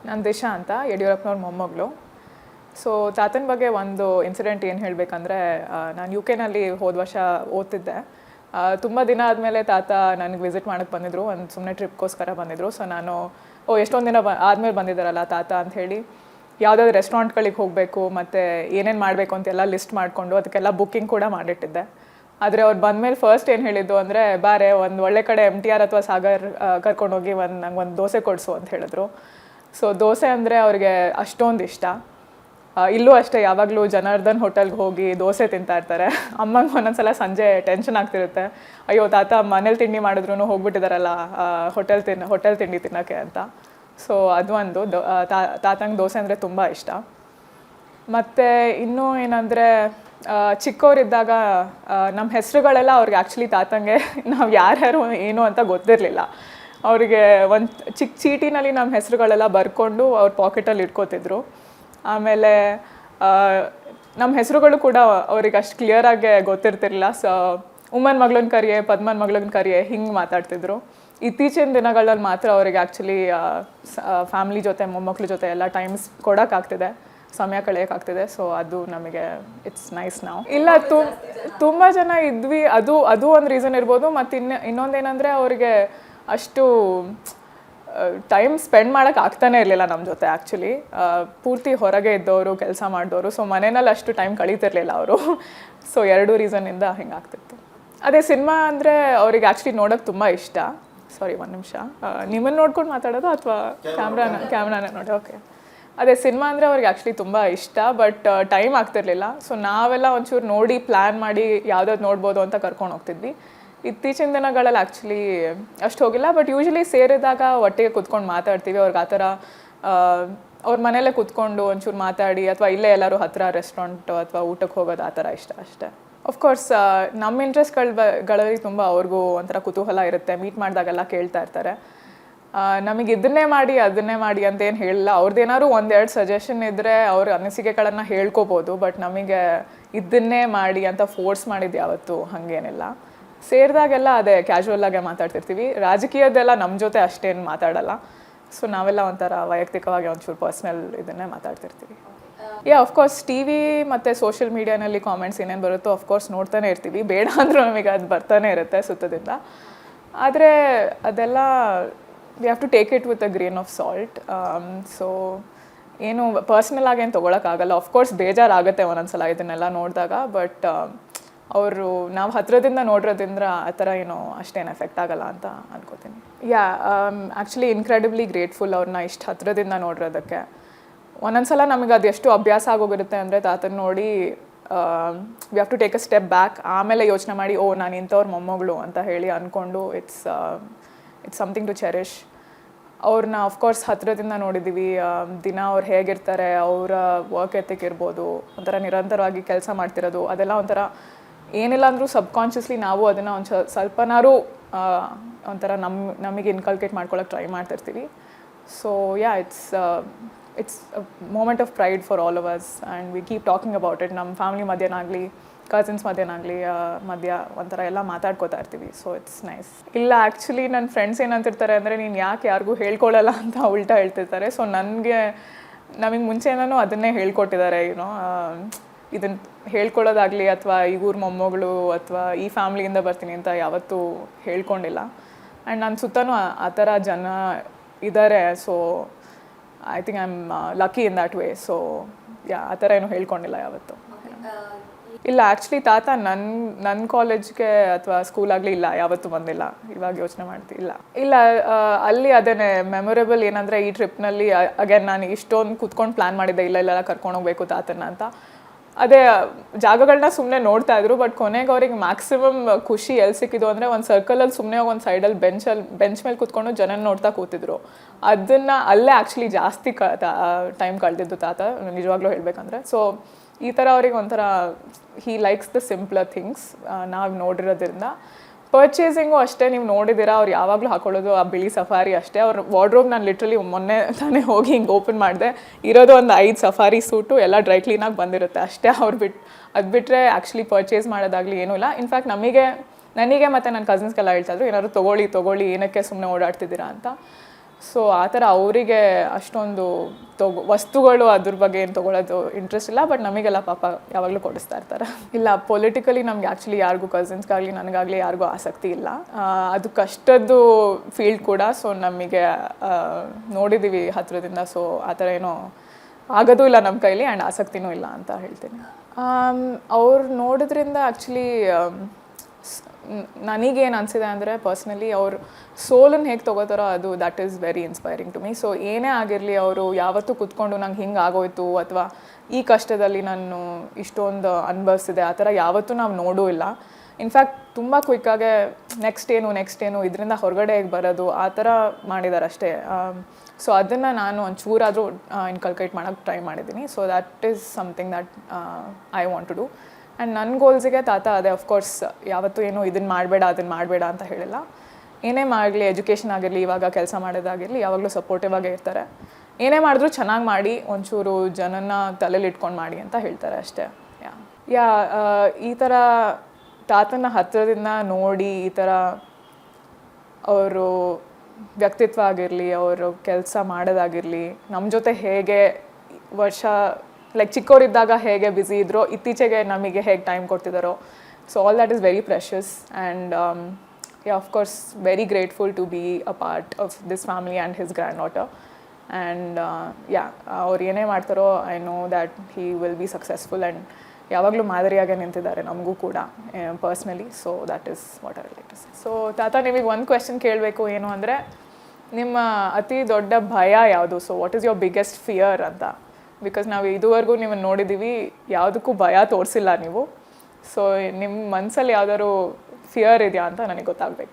ನಾನು ದಿಶಾ ಅಂತ, ಯಡಿಯೂರಪ್ಪನವ್ರ ಮೊಮ್ಮಗಳು. ಸೊ ತಾತನ ಬಗ್ಗೆ ಒಂದು ಇನ್ಸಿಡೆಂಟ್ ಏನು ಹೇಳಬೇಕಂದ್ರೆ, ನಾನು ಯು ಕೆನಲ್ಲಿ ಹೋದ ವರ್ಷ ಓದ್ತಿದ್ದೆ. ತುಂಬ ದಿನ ಆದಮೇಲೆ ತಾತ ನನಗೆ ವಿಸಿಟ್ ಮಾಡೋಕ್ಕೆ ಬಂದಿದ್ದರು, ಒಂದು ಸುಮ್ಮನೆ ಟ್ರಿಪ್ಗೋಸ್ಕರ ಬಂದಿದ್ದರು. ಸೊ ನಾನು ಎಷ್ಟೊಂದು ದಿನ ಆದಮೇಲೆ ಬಂದಿದ್ದಾರಲ್ಲ ತಾತ ಅಂಥೇಳಿ ಯಾವುದಾದ್ರು ರೆಸ್ಟೋರೆಂಟ್ಗಳಿಗೆ ಹೋಗಬೇಕು ಮತ್ತು ಏನೇನು ಮಾಡಬೇಕು ಅಂತೆಲ್ಲ ಲಿಸ್ಟ್ ಮಾಡಿಕೊಂಡು ಅದಕ್ಕೆಲ್ಲ ಬುಕ್ಕಿಂಗ್ ಕೂಡ ಮಾಡಿಟ್ಟಿದ್ದೆ. ಆದರೆ ಅವ್ರು ಬಂದಮೇಲೆ ಫಸ್ಟ್ ಏನು ಹೇಳಿದ್ದು ಅಂದರೆ, ಬಾರೆ ಒಂದು ಒಳ್ಳೆ ಕಡೆ MTR ಅಥವಾ ಸಾಗರ್ ಕರ್ಕೊಂಡೋಗಿ ನಂಗೆ ಒಂದು ದೋಸೆ ಕೊಡಿಸು ಅಂತ ಹೇಳಿದ್ರು. ಸೊ ದೋಸೆ ಅಂದರೆ ಅವ್ರಿಗೆ ಅಷ್ಟೊಂದು ಇಷ್ಟ. ಇಲ್ಲೂ ಅಷ್ಟೇ, ಯಾವಾಗಲೂ ಜನಾರ್ದನ್ ಹೋಟೆಲ್ಗೆ ಹೋಗಿ ದೋಸೆ ತಿಂತಾ ಇರ್ತಾರೆ. ಅಮ್ಮಂಗೆ ಒಂದೊಂದ್ಸಲ ಸಂಜೆ ಟೆನ್ಷನ್ ಆಗ್ತಿರುತ್ತೆ, ಅಯ್ಯೋ ತಾತ ಮನೇಲಿ ತಿಂಡಿ ಮಾಡಿದ್ರು ಹೋಗ್ಬಿಟ್ಟಿದಾರಲ್ಲ ಹೋಟೆಲ್ ತಿಂಡಿ ತಿನ್ನೋಕ್ಕೆ ಅಂತ. ಸೊ ಅದು ಒಂದು ತಾತಂಗೆ ದೋಸೆ ಅಂದರೆ ತುಂಬ ಇಷ್ಟ. ಮತ್ತು ಇನ್ನೂ ಏನಂದರೆ, ಚಿಕ್ಕವರಿದ್ದಾಗ ನಮ್ಮ ಹೆಸರುಗಳೆಲ್ಲ ಅವ್ರಿಗೆ ಆ್ಯಕ್ಚುಲಿ ತಾತಂಗೆ ನಾವು ಯಾರ್ಯಾರು ಏನು ಅಂತ ಗೊತ್ತಿರಲಿಲ್ಲ. ಅವರಿಗೆ ಒಂದು ಚಿಕ್ಕ ಚೀಟಿನಲ್ಲಿ ನಮ್ಮ ಹೆಸರುಗಳೆಲ್ಲ ಬರ್ಕೊಂಡು ಅವ್ರ ಪಾಕೆಟಲ್ಲಿ ಇಟ್ಕೋತಿದ್ರು. ಆಮೇಲೆ ನಮ್ಮ ಹೆಸರುಗಳು ಕೂಡ ಅವ್ರಿಗೆ ಅಷ್ಟು ಕ್ಲಿಯರಾಗಿ ಗೊತ್ತಿರ್ತಿರ್ಲಿಲ್ಲ. ಸೊ ಉಮ್ಮನ ಮಗಳನ್ನ ಕರಿಯೆ, ಪದ್ಮನ ಮಗಳನ್ನ ಕರಿಯೆ, ಹಿಂಗೆ ಮಾತಾಡ್ತಿದ್ರು. ಇತ್ತೀಚಿನ ದಿನಗಳಲ್ಲಿ ಮಾತ್ರ ಅವರಿಗೆ ಆ್ಯಕ್ಚುಲಿ ಫ್ಯಾಮ್ಲಿ ಜೊತೆ, ಮೊಮ್ಮಕ್ಳ ಜೊತೆ ಎಲ್ಲ ಟೈಮ್ಸ್ ಕೊಡೋಕ್ಕಾಗ್ತಿದೆ, ಸಮಯ ಕಳೆಯೋಕ್ಕಾಗ್ತಿದೆ. ಸೊ ಅದು ನಮಗೆ ಇಟ್ಸ್ ನೈಸ್ ನಾವು. ಇಲ್ಲ, ತುಂಬ ಜನ ಇದ್ವಿ, ಅದು ಒಂದು ರೀಸನ್ ಇರ್ಬೋದು. ಮತ್ತು ಇನ್ನೊಂದೇನೆಂದರೆ, ಅವರಿಗೆ ಅಷ್ಟು ಟೈಮ್ ಸ್ಪೆಂಡ್ ಮಾಡೋಕ್ಕೆ ಆಗ್ತಾನೆ ಇರಲಿಲ್ಲ ನಮ್ಮ ಜೊತೆ. ಆ್ಯಕ್ಚುಲಿ ಪೂರ್ತಿ ಹೊರಗೆ ಇದ್ದವರು, ಕೆಲಸ ಮಾಡಿದವರು. ಸೊ ಮನೆಯಲ್ಲಿ ಅಷ್ಟು ಟೈಮ್ ಕಳೀತಿರ್ಲಿಲ್ಲ ಅವರು. ಸೊ ಎರಡೂ ರೀಸನ್ನಿಂದ ಹಿಂಗಾಗ್ತಿತ್ತು. ಅದೇ ಸಿನಿಮಾ ಅಂದರೆ ಅವ್ರಿಗೆ ಆ್ಯಕ್ಚುಲಿ ನೋಡೋಕ್ಕೆ ತುಂಬ ಇಷ್ಟ. ಸಾರಿ, ಒಂದು ನಿಮಿಷ, ನಿಮ್ಮನ್ನು ನೋಡ್ಕೊಂಡು ಮಾತಾಡೋದು ಅಥವಾ ಕ್ಯಾಮ್ರಾನ ನೋಡಿ? ಓಕೆ. ಅದೇ ಸಿನಿಮಾ ಅಂದರೆ ಅವ್ರಿಗೆ ಆ್ಯಕ್ಚುಲಿ ತುಂಬ ಇಷ್ಟ, ಬಟ್ ಟೈಮ್ ಆಗ್ತಿರ್ಲಿಲ್ಲ. ಸೊ ನಾವೆಲ್ಲ ಒಂಚೂರು ನೋಡಿ ಪ್ಲ್ಯಾನ್ ಮಾಡಿ ಯಾವುದಾದ್ರು ನೋಡ್ಬೋದು ಅಂತ ಕರ್ಕೊಂಡು ಹೋಗ್ತಿದ್ವಿ. ಇತ್ತೀಚಿನ ದಿನಗಳಲ್ಲಿ ಆ್ಯಕ್ಚುಲಿ ಅಷ್ಟು ಹೋಗಿಲ್ಲ, ಬಟ್ ಯೂಶ್ವಲಿ ಸೇರಿದಾಗ ಒಟ್ಟಿಗೆ ಕೂತ್ಕೊಂಡು ಮಾತಾಡ್ತೀವಿ. ಅವ್ರಿಗೆ ಆ ಥರ ಅವ್ರ ಮನೆಯಲ್ಲೇ ಕೂತ್ಕೊಂಡು ಒಂಚೂರು ಮಾತಾಡಿ, ಅಥವಾ ಇಲ್ಲೇ ಎಲ್ಲರೂ ಹತ್ತಿರ ರೆಸ್ಟೋರೆಂಟ್ ಅಥವಾ ಊಟಕ್ಕೆ ಹೋಗೋದು, ಆ ಥರ ಇಷ್ಟ ಅಷ್ಟೇ. ಆಫ್ಕೋರ್ಸ್ ನಮ್ಮ ಇಂಟ್ರೆಸ್ಟ್ಗಳಲ್ಲಿ ತುಂಬ ಅವ್ರಿಗೂ ಒಂಥರ ಕುತೂಹಲ ಇರುತ್ತೆ. ಮೀಟ್ ಮಾಡಿದಾಗೆಲ್ಲ ಕೇಳ್ತಾ ಇರ್ತಾರೆ. ನಮಗೆ ಇದನ್ನೇ ಮಾಡಿ ಅದನ್ನೇ ಮಾಡಿ ಅಂತೇನು ಹೇಳಿಲ್ಲ. ಅವ್ರದ್ದೇನಾದ್ರು ಒಂದೆರಡು ಸಜೆಷನ್ ಇದ್ದರೆ ಅವ್ರ ಅನಿಸಿಕೆಗಳನ್ನು ಹೇಳ್ಕೊಬೋದು, ಬಟ್ ನಮಗೆ ಇದನ್ನೇ ಮಾಡಿ ಅಂತ ಫೋರ್ಸ್ ಮಾಡಿದ್ದು ಯಾವತ್ತೂ ಹಾಗೇನಿಲ್ಲ. ಸೇರಿದಾಗೆಲ್ಲ ಅದೇ ಕ್ಯಾಶುವಲ್ಲಾಗೆ ಮಾತಾಡ್ತಿರ್ತೀವಿ. ರಾಜಕೀಯದೆಲ್ಲ ನಮ್ಮ ಜೊತೆ ಅಷ್ಟೇನು ಮಾತಾಡಲ್ಲ. ಸೊ ನಾವೆಲ್ಲ ಒಂಥರ ವೈಯಕ್ತಿಕವಾಗಿ ಒಂಚೂರು ಪರ್ಸ್ನಲ್ ಇದನ್ನೇ ಮಾತಾಡ್ತಿರ್ತೀವಿ. Of course TV. ಮತ್ತು ಸೋಷಿಯಲ್ ಮೀಡಿಯಾನಲ್ಲಿ ಕಾಮೆಂಟ್ಸ್ ಏನೇನು ಬರುತ್ತೋ ಆಫ್ಕೋರ್ಸ್ ನೋಡ್ತಾನೆ ಇರ್ತೀವಿ. ಬೇಡ ಅಂದರೂ ನಮಗೆ ಅದು ಬರ್ತಾನೆ ಇರುತ್ತೆ ಸುತ್ತದಿಂದ. ಆದರೆ ಅದೆಲ್ಲ we have to take it with a grain of salt. So ಏನು ಪರ್ಸ್ನಲ್ ಆಗೇನು ತೊಗೊಳಕ್ಕಾಗಲ್ಲ. ಆಫ್ಕೋರ್ಸ್ ಬೇಜಾರಾಗುತ್ತೆ ಒಂದೊಂದ್ಸಲ ಇದನ್ನೆಲ್ಲ ನೋಡಿದಾಗ, ಬಟ್ ಅವರು ನಾವು ಹತ್ತಿರದಿಂದ ನೋಡಿರೋದ್ರಿಂದ ಆ ಥರ ಏನೋ ಅಷ್ಟೇನು ಎಫೆಕ್ಟ್ ಆಗಲ್ಲ ಅಂತ ಅನ್ಕೋತೀನಿ. ಆ್ಯಕ್ಚುಲಿ ಇನ್ಕ್ರೆಡಿಬ್ಲಿ ಗ್ರೇಟ್ಫುಲ್ ಅವ್ರನ್ನ ಇಷ್ಟು ಹತ್ತಿರದಿಂದ ನೋಡಿರೋದಕ್ಕೆ. ಒಂದೊಂದ್ಸಲ ನಮಗೆ ಅದು ಎಷ್ಟು ಅಭ್ಯಾಸ ಆಗೋಗಿರುತ್ತೆ ಅಂದರೆ, ತಾತನ ನೋಡಿ we have to take a step back, ಆಮೇಲೆ ಯೋಚನೆ ಮಾಡಿ, ನಾನು ಇಂಥವ್ರ ಮೊಮ್ಮಗಳು ಅಂತ ಹೇಳಿ ಅಂದ್ಕೊಂಡು ಇಟ್ಸ್ ಸಮಥಿಂಗ್ ಟು ಚೆರಿಷ್. ಅವ್ರನ್ನ ಆಫ್ಕೋರ್ಸ್ ಹತ್ತಿರದಿಂದ ನೋಡಿದ್ದೀವಿ. ದಿನ ಅವ್ರು ಹೇಗಿರ್ತಾರೆ, ಅವರ ವರ್ಕ್ ಎಥಿಕ್ ಇರ್ಬೋದು, ಒಂಥರ ನಿರಂತರವಾಗಿ ಕೆಲಸ ಮಾಡ್ತಿರೋದು, ಅದೆಲ್ಲ ಒಂಥರ ಏನಿಲ್ಲ ಅಂದರೂ ಸಬ್ಕಾನ್ಷಿಯಸ್ಲಿ ನಾವು ಅದನ್ನು ಸ್ವಲ್ಪನಾರು ಒಂಥರ ನಮಗೆ ಇನ್ಕಲ್ಕೇಟ್ ಮಾಡ್ಕೊಳ್ಳೋಕೆ ಟ್ರೈ ಮಾಡ್ತಿರ್ತೀವಿ. So it's moment of pride for all of us and we keep talking about it. ನಮ್ಮ ಫ್ಯಾಮಿಲಿ ಮಧ್ಯನಾಗಲಿ, ಕಸಿನ್ಸ್ ಮಧ್ಯನಾಗಲಿ ಒಂಥರ ಎಲ್ಲ ಮಾತಾಡ್ಕೋತಾ ಇರ್ತೀವಿ. So it's nice. ಇಲ್ಲ, ಆ್ಯಕ್ಚುಲಿ ನನ್ನ ಫ್ರೆಂಡ್ಸ್ ಏನಂತಿರ್ತಾರೆ ಅಂದರೆ, ನೀನು ಯಾಕೆ ಯಾರಿಗೂ ಹೇಳ್ಕೊಳ್ಳಲ್ಲ ಅಂತ ಉಲ್ಟಾ ಹೇಳ್ತಿರ್ತಾರೆ. ಸೊ ನಮಗೆ ಮುಂಚೆನೂ ಅದನ್ನೇ ಹೇಳ್ಕೊಟ್ಟಿದ್ದಾರೆ. ಇದನ್ನು ಹೇಳ್ಕೊಳ್ಳೋದಾಗಲಿ ಅಥವಾ ಇವ್ರ ಮೊಮ್ಮಗಳು ಅಥವಾ ಈ ಫ್ಯಾಮ್ಲಿಯಿಂದ ಬರ್ತೀನಿ ಅಂತ ಯಾವತ್ತೂ ಹೇಳ್ಕೊಂಡಿಲ್ಲ. ಆ್ಯಂಡ್ ನನ್ನ ಸುತ್ತಲೂ ಆ ಥರ ಜನ ಇದ್ದಾರೆ. So I think I am lucky in that way. So ಆ ಥರ ಏನೂ ಹೇಳ್ಕೊಂಡಿಲ್ಲ ಯಾವತ್ತೂ. ಇಲ್ಲ, ಆ್ಯಕ್ಚುಲಿ ತಾತ ನನ್ನ ಕಾಲೇಜ್ಗೆ ಅಥವಾ ಸ್ಕೂಲಾಗಲಿ ಇಲ್ಲ ಯಾವತ್ತೂ ಬಂದಿಲ್ಲ. ಇವಾಗ ಯೋಚನೆ ಮಾಡ್ತೀನಿ. ಇಲ್ಲ ಅಲ್ಲಿ ಅದೇನೆ ಮೆಮೊರೇಬಲ್ ಏನಂದರೆ, ಈ ಟ್ರಿಪ್ನಲ್ಲಿ ಅಗೇನ್ ನಾನು ಇಷ್ಟೊಂದು ಕೂತ್ಕೊಂಡು ಪ್ಲ್ಯಾನ್ ಮಾಡಿದ್ದೆ, ಇಲ್ಲ ಕರ್ಕೊಂಡು ಹೋಗ್ಬೇಕು ತಾತನ ಅಂತ. ಅದೇ ಜಾಗಗಳನ್ನ ಸುಮ್ಮನೆ ನೋಡ್ತಾ ಇದ್ರು, ಬಟ್ ಕೊನೆಗೆ ಅವ್ರಿಗೆ ಮ್ಯಾಕ್ಸಿಮಮ್ ಖುಷಿ ಎಲ್ಲಿ ಸಿಕ್ಕಿದ್ದು ಅಂದರೆ, ಒಂದು ಸರ್ಕಲಲ್ಲಿ ಸುಮ್ಮನೆ ಒಂದು ಸೈಡಲ್ಲಿ ಬೆಂಚ್ ಮೇಲೆ ಕೂತ್ಕೊಂಡು ಜನ ನೋಡ್ತಾ ಕೂತಿದ್ರು. ಅದನ್ನು ಅಲ್ಲೇ ಆ್ಯಕ್ಚುಲಿ ಜಾಸ್ತಿ ಟೈಮ್ ಕಳೆದಿದ್ದು ತಾತ, ನಿಜವಾಗ್ಲೂ ಹೇಳಬೇಕಂದ್ರೆ. ಸೊ ಈ ಥರ ಅವ್ರಿಗೆ ಒಂಥರ ಹೀ ಲೈಕ್ಸ್ ದ ಸಿಂಪ್ಲರ್ ಥಿಂಗ್ಸ್ ನಾವು ನೋಡಿರೋದ್ರಿಂದ. ಪರ್ಚೇಸಿಂಗು ಅಷ್ಟೇ, ನೀವು ನೋಡಿದ್ದೀರಾ ಅವ್ರು ಯಾವಾಗಲೂ ಹಾಕೊಳ್ಳೋದು ಆ ಬಿಳಿ ಸಫಾರಿ ಅಷ್ಟೇ. ಅವ್ರ ವಾರ್ಡ್ರೋಬ್ ನಾನು ಲಿಟ್ರಲಿ ಮೊನ್ನೆ ತಾನೇ ಹೋಗಿ ಹಿಂಗೆ ಓಪನ್ ಮಾಡಿದೆ, ಇರೋದು ಒಂದು 5 ಸಫಾರಿ ಸೂಟು ಎಲ್ಲ ಡ್ರೈ ಕ್ಲೀನಾಗಿ ಬಂದಿರುತ್ತೆ ಅಷ್ಟೇ. ಅದು ಬಿಟ್ಟರೆ ಆ್ಯಕ್ಚುಲಿ ಪರ್ಚೇಸ್ ಮಾಡೋದಾಗಲಿ ಏನೂ ಇಲ್ಲ. ಇನ್ಫ್ಯಾಕ್ಟ್ ನನಗೆ ಮತ್ತು ನನ್ನ ಕಸಿನ್ಸ್ಗೆಲ್ಲ ಹೇಳ್ತಾಯಿದ್ರು, ಏನಾದ್ರು ತೊಗೊಳ್ಳಿ ಏನಕ್ಕೆ ಸುಮ್ಮನೆ ಓಡಾಡ್ತಿದ್ದೀರಾ ಅಂತ. ಸೊ ಆ ಥರ ಅವರಿಗೆ ಅಷ್ಟೊಂದು ವಸ್ತುಗಳು ಅದ್ರ ಬಗ್ಗೆ ಏನು ತೊಗೊಳೋದು ಇಂಟ್ರೆಸ್ಟ್ ಇಲ್ಲ. ಬಟ್ ನಮಗೆಲ್ಲ ಪಾಪ ಯಾವಾಗಲೂ ಕೊಡಿಸ್ತಾ ಇರ್ತಾರೆ. ಇಲ್ಲ, ಪೊಲಿಟಿಕಲಿ ನಮ್ಗೆ ಆ್ಯಕ್ಚುಲಿ ಯಾರಿಗೂ ಕಸಿನ್ಸ್ಗಾಗಲಿ ನನಗಾಗಲಿ ಯಾರಿಗೂ ಆಸಕ್ತಿ ಇಲ್ಲ. ಅದು ಕಷ್ಟದ್ದು ಫೀಲ್ಡ್ ಕೂಡ. ಸೊ ನಮಗೆ ನೋಡಿದ್ದೀವಿ ಹತ್ತಿರದಿಂದ. ಸೊ ಆ ಥರ ಏನೋ ಆಗೋದೂ ಇಲ್ಲ ನಮ್ಮ ಕೈಲಿ ಆ್ಯಂಡ್ ಆಸಕ್ತಿನೂ ಇಲ್ಲ ಅಂತ ಹೇಳ್ತೀನಿ. ಅವ್ರು ನೋಡೋದ್ರಿಂದ ಆ್ಯಕ್ಚುಲಿ ನನಗೇನು ಅನಿಸಿದೆ ಅಂದರೆ ಪರ್ಸ್ನಲಿ ಅವ್ರು ಸೋಲನ್ನು ಹೇಗೆ ತೊಗೋತಾರೋ ಅದು that is very inspiring to me. So ಏನೇ ಆಗಿರಲಿ ಅವರು ಯಾವತ್ತೂ ಕೂತ್ಕೊಂಡು ನಂಗೆ ಹಿಂಗೆ ಆಗೋಯ್ತು ಅಥವಾ ಈ ಕಷ್ಟದಲ್ಲಿ ನಾನು ಇಷ್ಟೊಂದು ಅನುಭವಿಸಿದೆ ಆ ಥರ ಯಾವತ್ತೂ ನಾವು ನೋಡೂ ಇಲ್ಲ. ಇನ್ಫ್ಯಾಕ್ಟ್ ತುಂಬ ಕ್ವಿಕ್ಕಾಗೆ ನೆಕ್ಸ್ಟ್ ಏನು ಇದರಿಂದ ಹೊರಗಡೆ ಹೇಗೆ ಬರೋದು ಆ ಥರ ಮಾಡಿದ್ದಾರೆ ಅಷ್ಟೇ. ಸೊ ಅದನ್ನು ನಾನು ಒಂಚೂರಾದರೂ ಇನ್ಕಲ್ಕೇಟ್ ಮಾಡೋಕ್ಕೆ ಟ್ರೈ ಮಾಡಿದ್ದೀನಿ. So that is something that I want to do. And ನನ್ನ ಗೋಲ್ಸಿಗೆ ತಾತ ಅದೇ ಅಫ್ಕೋರ್ಸ್ ಯಾವತ್ತೂ ಏನು ಇದನ್ನು ಮಾಡಬೇಡ ಅಂತ ಹೇಳಿಲ್ಲ. ಏನೇ ಮಾಡಲಿ, ಎಜುಕೇಷನ್ ಆಗಿರಲಿ, ಇವಾಗ ಕೆಲಸ ಮಾಡೋದಾಗಿರಲಿ, ಯಾವಾಗಲೂ ಸಪೋರ್ಟಿವ್ ಆಗೇ ಇರ್ತಾರೆ. ಏನೇ ಮಾಡಿದ್ರೂ ಚೆನ್ನಾಗಿ ಮಾಡಿ, ಒಂಚೂರು ಜನನ ತಲೆಯಲ್ಲಿ ಇಟ್ಕೊಂಡು ಮಾಡಿ ಅಂತ ಹೇಳ್ತಾರೆ ಅಷ್ಟೇ. ಈ ಥರ ತಾತನ ಹತ್ತಿರದಿಂದ ನೋಡಿ ಈ ಥರ ಅವರು ವ್ಯಕ್ತಿತ್ವ ಆಗಿರಲಿ, ಅವರು ಕೆಲಸ ಮಾಡೋದಾಗಿರಲಿ, ನಮ್ಮ ಜೊತೆ ಹೇಗೆ ಚಿಕ್ಕವರಿದ್ದಾಗ ಹೇಗೆ ಬ್ಯುಸಿ ಇದ್ರೋ ಇತ್ತೀಚೆಗೆ ನಮಗೆ ಹೇಗೆ ಟೈಮ್ ಕೊಡ್ತಿದ್ದಾರೋ. So all that is very precious and of course very grateful to be a part of this family and his granddaughter. And ಅವ್ರು ಏನೇ ಮಾಡ್ತಾರೋ I know that he will be successful and ಯಾವಾಗಲೂ ಮಾದರಿಯಾಗೆ ನಿಂತಿದ್ದಾರೆ ನಮಗೂ ಕೂಡ personally. So that is what I like to say. So ತಾತ, ನಿಮಗೆ ಒಂದು ಕ್ವೆಶನ್ ಕೇಳಬೇಕು, ಏನು ಅಂದರೆ ನಿಮ್ಮ ಅತಿ ದೊಡ್ಡ ಭಯ ಯಾವುದು? So what is your biggest fear ಅಂತ. ಬಿಕಾಸ್ ನಾವು ಇದುವರೆಗೂ ನಿಮ್ಮನ್ನು ನೋಡಿದ್ದೀವಿ, ಯಾವುದಕ್ಕೂ ಭಯ ತೋರಿಸಿಲ್ಲ ನೀವು. ಸೊ ನಿಮ್ಮ ಮನಸ್ಸಲ್ಲಿ ಯಾವ್ದಾದ್ರು ಫಿಯರ್ ಇದೆಯಾ ಅಂತ ನನಗೆ ಗೊತ್ತಾಗಬೇಕು.